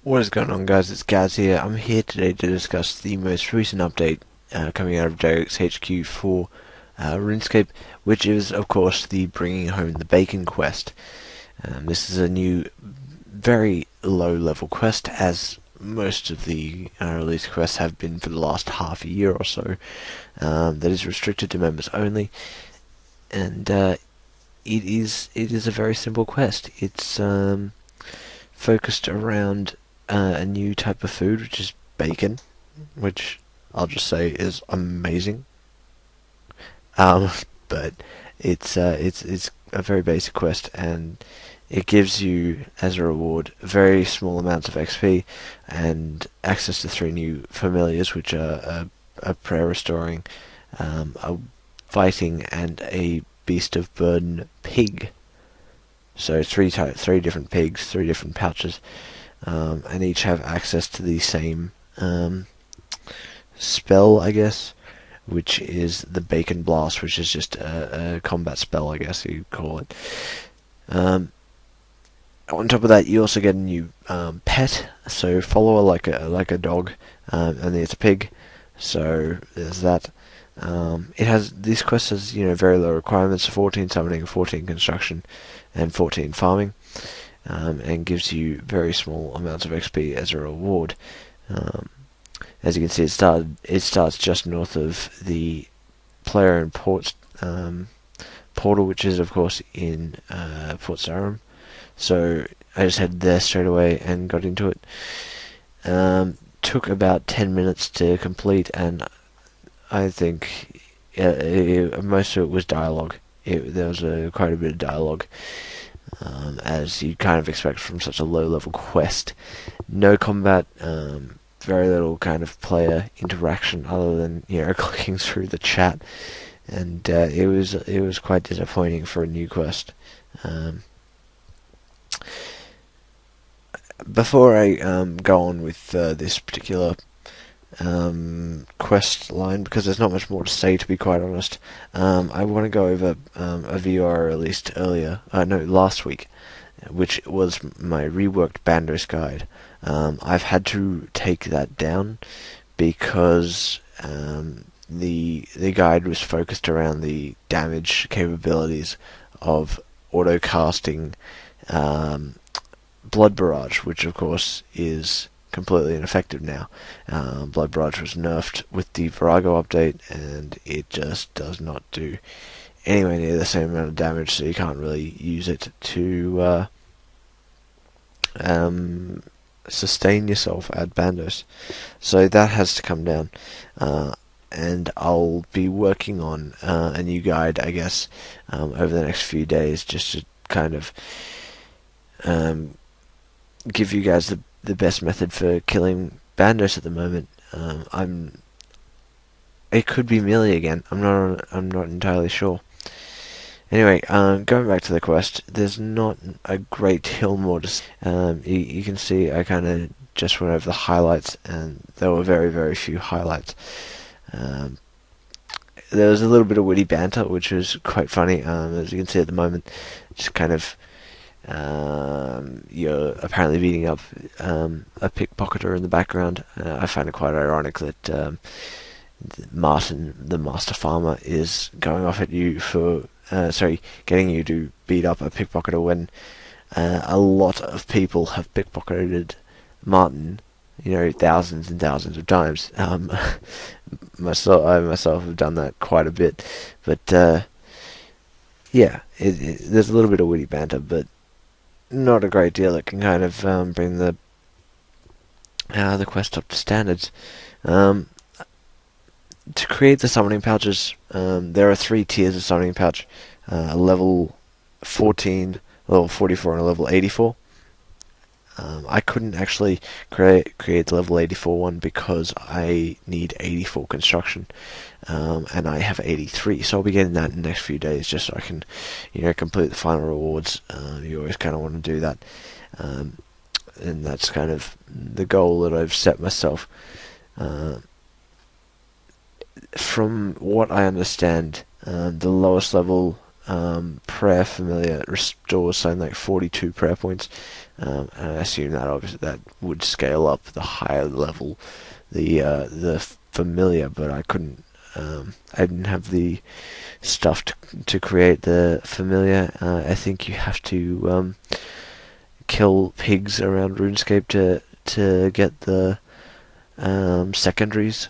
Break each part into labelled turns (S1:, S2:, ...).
S1: What is going on, guys? It's Gaz here. I'm here today to discuss the most recent update coming out of JX HQ for RuneScape, which is, of course, the Bringing Home the Bacon quest. This is a new, very low-level quest, as most of the release quests have been for the last half a year or so. That is restricted to members only, and it is a very simple quest. It's focused around a new type of food, which is bacon, which I'll just say is amazing. Um, but it's a very basic quest, and it gives you as a reward very small amounts of XP and access to three new familiars, which are a prayer restoring, a fighting, and a beast of burden pig. So three different pigs, three different pouches, and each have access to the same spell, I guess, which is the Bacon Blast, which is just a combat spell, I guess you call it. Um, on top of that, you also get a new pet, so follower like a dog, and it's a pig. So there's that. This quest has very low requirements: 14 summoning, 14 construction, and 14 farming, and gives you very small amounts of XP as a reward. Um, as you can see, it starts just north of the player and ports portal, which is of course in Port Sarum. So I just headed there straight away and got into it. Took about 10 minutes to complete, and I think most of it was dialogue. There was quite a bit of dialogue, as you kind of expect from such a low-level quest. No combat, very little kind of player interaction other than clicking through the chat, and it was quite disappointing for a new quest. Before I go on with this particular quest line, because there's not much more to say, to be quite honest. I want to go over a video I released last week, which was my reworked Bandos guide. I've had to take that down because the guide was focused around the damage capabilities of auto casting Blood Barrage, which of course is completely ineffective now. Blood Barrage was nerfed with the Virago update, and it just does not do anywhere near the same amount of damage, so you can't really use it to sustain yourself at Bandos. So that has to come down, and I'll be working on a new guide, I guess, over the next few days, just to kind of give you guys the best method for killing Bandos at the moment. It could be melee again. I'm not entirely sure. Anyway, going back to the quest, there's not a great deal more to say. You can see I kind of just went over the highlights, and there were very, very few highlights. There was a little bit of witty banter, which was quite funny. As you can see at the moment, just kind of you're apparently beating up a pickpocketer in the background. I find it quite ironic that Martin, the master farmer, is going off at you for getting you to beat up a pickpocketer when a lot of people have pickpocketed Martin, thousands and thousands of times. I myself have done that quite a bit, but there's a little bit of witty banter, but not a great deal that can kind of bring the quest up to standards. To create the summoning pouches, there are three tiers of summoning pouch: a level 14, a level 44, and a level 84. I couldn't actually create the level 84 one because I need 84 construction, and I have 83, so I'll be getting that in the next few days, just so I can, complete the final rewards. You always kind of want to do that, and that's kind of the goal that I've set myself. From what I understand, the lowest level prayer familiar restores something like 42 prayer points, and I assume that obviously that would scale up the higher level the familiar, but I couldn't. I didn't have the stuff to create the familiar. I think you have to kill pigs around RuneScape to get the secondaries,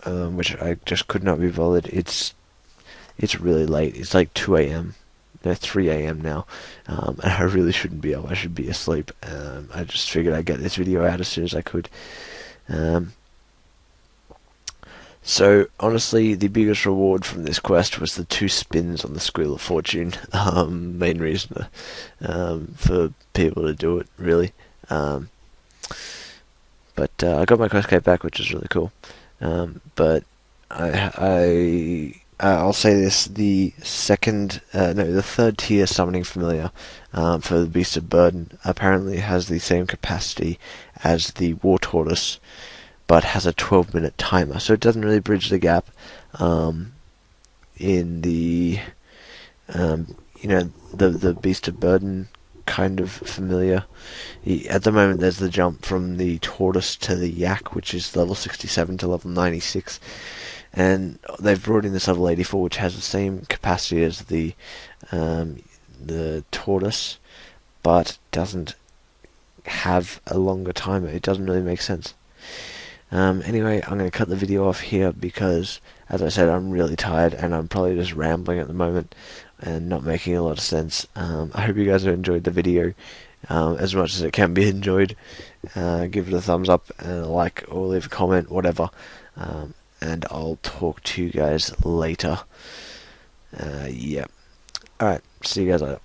S1: which I just could not be bothered. It's really late. It's like 2 a.m. No, 3 a.m. now, and I really shouldn't be up. I should be asleep. I just figured I'd get this video out as soon as I could. So honestly, the biggest reward from this quest was the 2 spins on the Squeal of Fortune. Main reason for people to do it, really. But I got my quest cape back, which is really cool. But I'll say this: the third tier summoning familiar for the Beast of Burden apparently has the same capacity as the War Tortoise, but has a 12-minute timer, so it doesn't really bridge the gap in the the Beast of Burden kind of familiar. At the moment, there's the jump from the Tortoise to the Yak, which is level 67 to level 96, and they've brought in this level 84, which has the same capacity as the Tortoise, but doesn't have a longer timer. It doesn't really make sense. Anyway, I'm going to cut the video off here because, as I said, I'm really tired and I'm probably just rambling at the moment and not making a lot of sense. I hope you guys have enjoyed the video as much as it can be enjoyed. Give it a thumbs up and a like or leave a comment, whatever. And I'll talk to you guys later. Yeah. Alright, see you guys later.